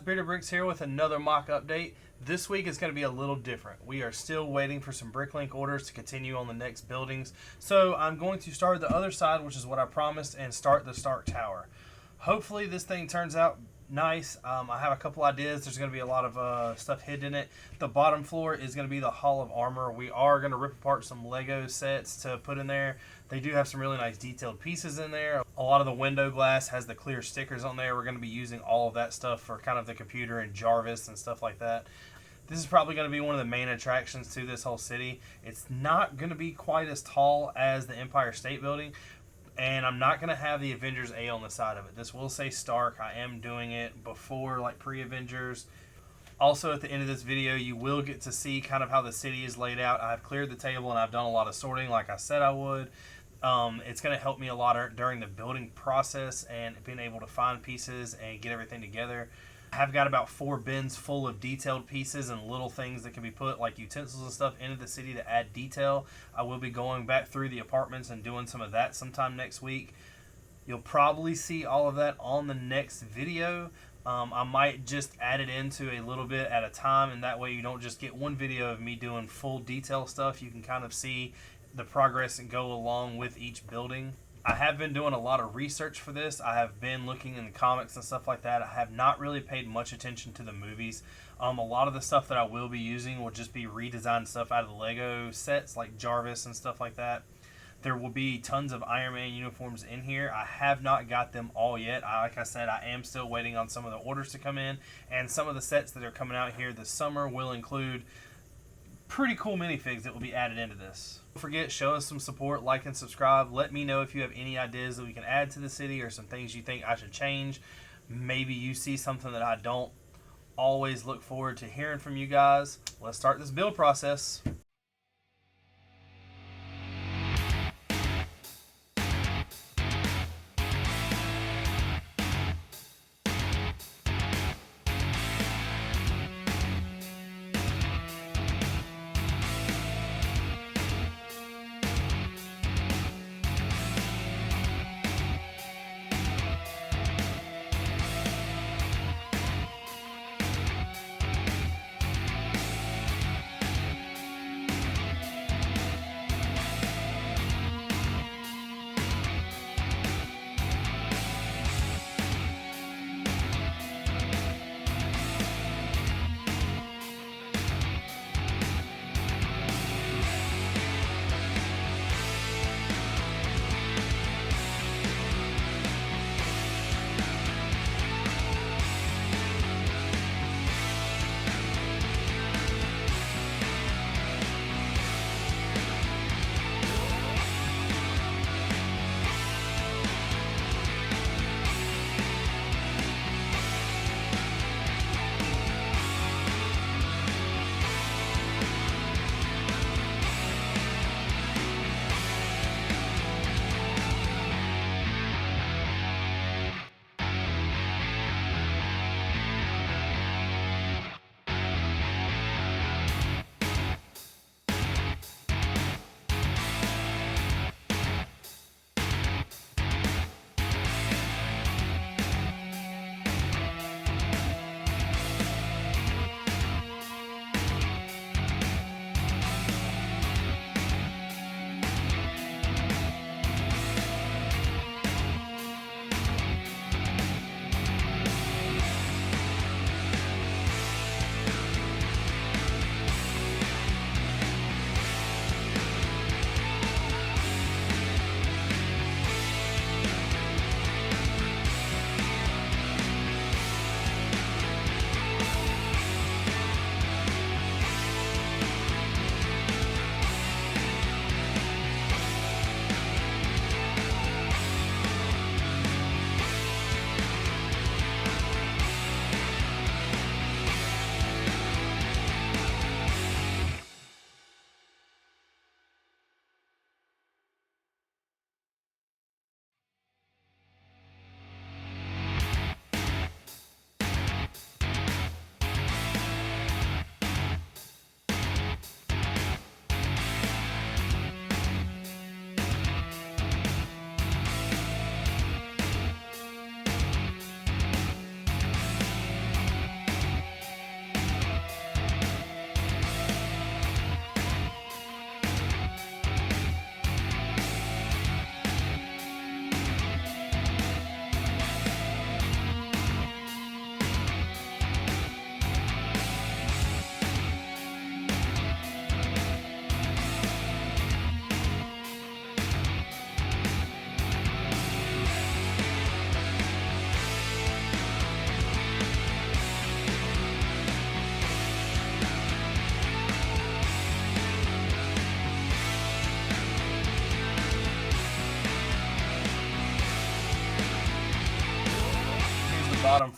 Bearded Bricks here with another mock update. This week is going to be a little different. We are still waiting for some Bricklink orders to continue on the next buildings. So I'm going to start the other side, which is what I promised, and start the Stark Tower. Hopefully this thing turns out nice. I have a couple ideas. There's going to be a lot of stuff hidden in it. The bottom floor is going to be the Hall of Armor. We are going to rip apart some Lego sets to put in there. They do have some really nice detailed pieces in there. A lot of the window glass has the clear stickers on there. We're going to be using all of that stuff for kind of the computer and Jarvis and stuff like that. This is probably going to be one of the main attractions to this whole city. It's not going to be quite as tall as the Empire State Building, and I'm not going to have the Avengers A on the side of it. This will say Stark. I am doing it before, like, pre-Avengers. Also, at the end of this video, you will get to see kind of how the city is laid out. I've cleared the table and I've done a lot of sorting like I said I would. It's going to help me a lot during the building process and being able to find pieces and get everything together. I have got about 4 bins full of detailed pieces and little things that can be put, like utensils and stuff, into the city to add detail. I will be going back through the apartments and doing some of that sometime next week. You'll probably see all of that on the next video. I might just add it into a little bit at a time, and that way you don't just get one video of me doing full detail stuff. You can kind of see the progress and go along with each building. I have been doing a lot of research for this. I have been looking in the comics and stuff like that. I have not really paid much attention to the movies. A lot of the stuff that I will be using will just be redesigned stuff out of the Lego sets, like Jarvis and stuff like that. There will be tons of Iron Man uniforms in here. I have not got them all yet. Like I said, I am still waiting on some of the orders to come in, and some of the sets that are coming out here this summer will include pretty cool minifigs that will be added into this. Don't forget, show us some support, like and subscribe. Let me know if you have any ideas that we can add to the city or some things you think I should change. Maybe you see something that I don't. Always look forward to hearing from you guys. Let's start this build process.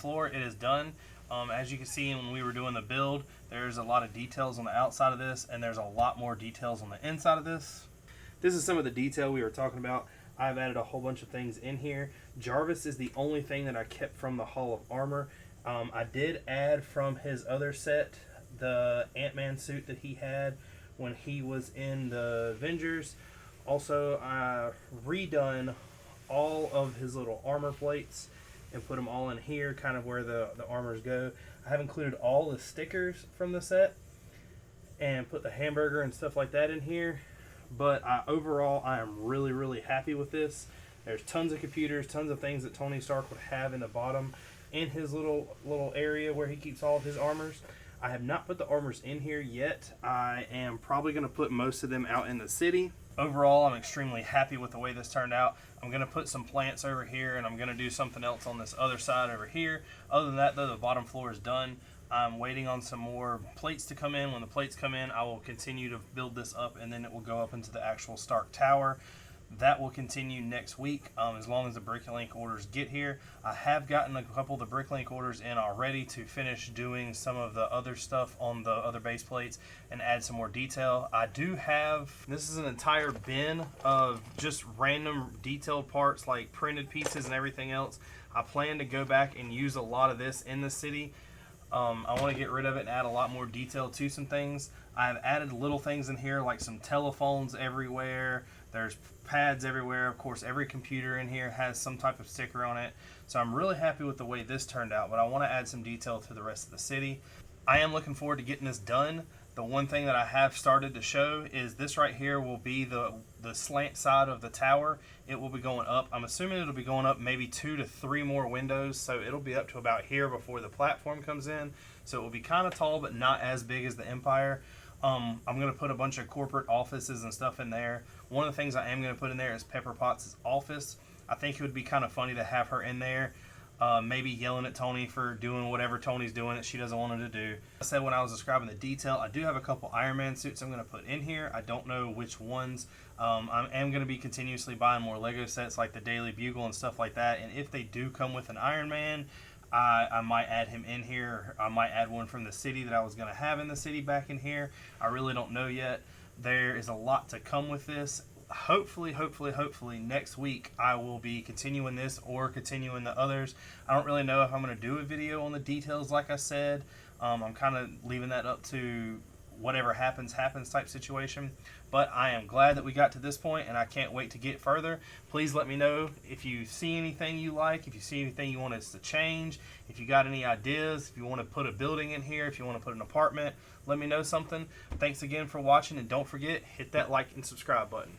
floor, it is done. As you can see when we were doing the build, there's a lot of details on the outside of this, and there's a lot more details on the inside of this. This is some of the detail we were talking about. I've added a whole bunch of things in here. Jarvis is the only thing that I kept from the Hall of Armor. I did add from his other set the Ant-Man suit that he had when he was in the Avengers. Also, I redone all of his little armor plates and put them all in here, kind of where the armors go. I have included all the stickers from the set and put the hamburger and stuff like that in here. But overall, I am really happy with this. There's tons of computers, tons of things that Tony Stark would have in the bottom in his little area where he keeps all of his armors. I have not put the armors in here yet. I am probably going to put most of them out in the city. Overall, I'm extremely happy with the way this turned out. I'm going to put some plants over here, and I'm going to do something else on this other side over here. Other than that, though, the bottom floor is done. I'm waiting on some more plates to come in. When the plates come in, I will continue to build this up, and then it will go up into the actual Stark Tower. That will continue next week, as long as the Bricklink orders get here. I have gotten a couple of the Bricklink orders in already to finish doing some of the other stuff on the other base plates and add some more detail. I do have, this is an entire bin of just random detailed parts like printed pieces and everything else. I plan to go back and use a lot of this in the city. I want to get rid of it and add a lot more detail to some things. I've added little things in here like some telephones everywhere. There's pads everywhere. Of course, every computer in here has some type of sticker on it. So I'm really happy with the way this turned out, but I want to add some detail to the rest of the city. I am looking forward to getting this done. The one thing that I have started to show is this right here will be the slant side of the tower. It will be going up. I'm assuming it'll be going up maybe 2 to 3 more windows, so it'll be up to about here before the platform comes in. So it will be kind of tall, but not as big as the Empire. I'm going to put a bunch of corporate offices and stuff in there. One of the things I am going to put in there is Pepper Potts' office. I think it would be kind of funny to have her in there, maybe yelling at Tony for doing whatever Tony's doing that she doesn't want her to do. I said when I was describing the detail, I do have a couple Iron Man suits I'm going to put in here. I don't know which ones. I am going to be continuously buying more Lego sets like the Daily Bugle and stuff like that. And if they do come with an Iron Man, I might add him in here. I might add one from the city that I was going to have in the city back in here. I really don't know yet. There is a lot to come with this. Hopefully next week I will be continuing this or continuing the others. I don't really know if I'm going to do a video on the details like I said. I'm kind of leaving that up to whatever happens type situation. But I am glad that we got to this point, and I can't wait to get further. Please let me know if you see anything you like, if you see anything you want us to change, if you got any ideas, if you want to put a building in here, if you want to put an apartment, let me know something. Thanks again for watching, and don't forget, hit that like and subscribe button.